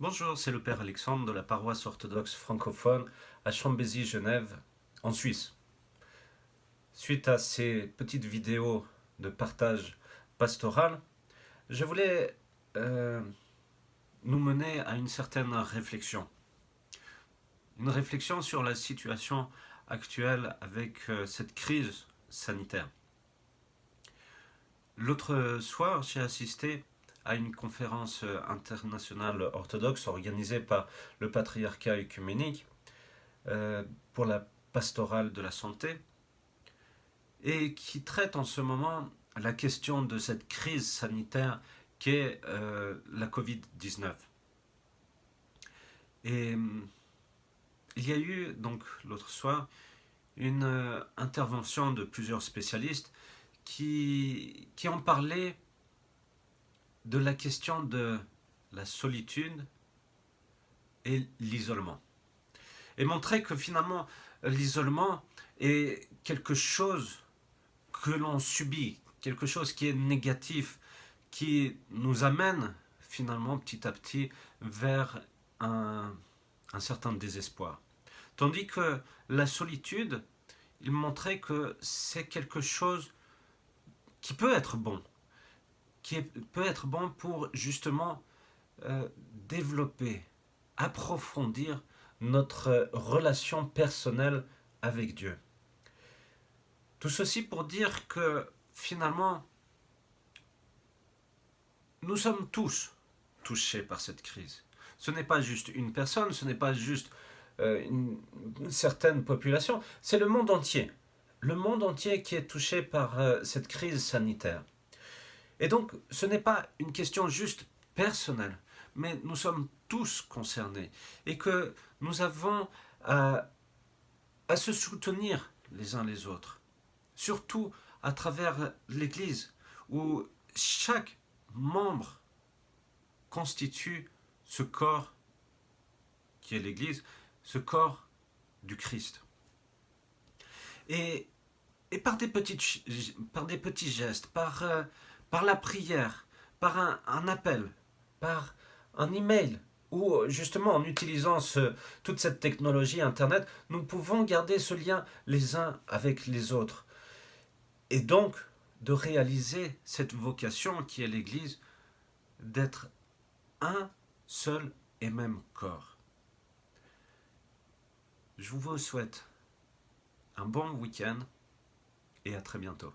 Bonjour, c'est le Père Alexandre de la paroisse orthodoxe francophone à Chambézy, Genève, en Suisse. Suite à ces petites vidéos de partage pastoral, je voulais nous mener à une certaine réflexion. Une réflexion sur la situation actuelle avec cette crise sanitaire. L'autre soir, j'ai assisté à une conférence internationale orthodoxe organisée par le patriarcat œcuménique pour la pastorale de la santé et qui traite en ce moment la question de cette crise sanitaire qu'est la Covid-19. Et il y a eu donc l'autre soir une intervention de plusieurs spécialistes qui ont parlé de la question de la solitude et l'isolement. Et montré que finalement l'isolement est quelque chose que l'on subit, quelque chose qui est négatif, qui nous amène finalement petit à petit vers un certain désespoir. Tandis que la solitude, il montrait que c'est quelque chose qui peut être bon, peut être bon pour justement développer, approfondir notre relation personnelle avec Dieu. Tout ceci pour dire que finalement, nous sommes tous touchés par cette crise. Ce n'est pas juste une personne, ce n'est pas juste une certaine population, c'est le monde entier. Le monde entier qui est touché par cette crise sanitaire. Et donc, ce n'est pas une question juste personnelle, mais nous sommes tous concernés et que nous avons à se soutenir les uns les autres, surtout à travers l'Église, où chaque membre constitue ce corps qui est l'Église, ce corps du Christ. Et par des petits gestes, par la prière, par un appel, par un email, ou justement en utilisant toute cette technologie Internet, nous pouvons garder ce lien les uns avec les autres. Et donc, de réaliser cette vocation qui est l'Église, d'être un seul et même corps. Je vous souhaite un bon week-end et à très bientôt.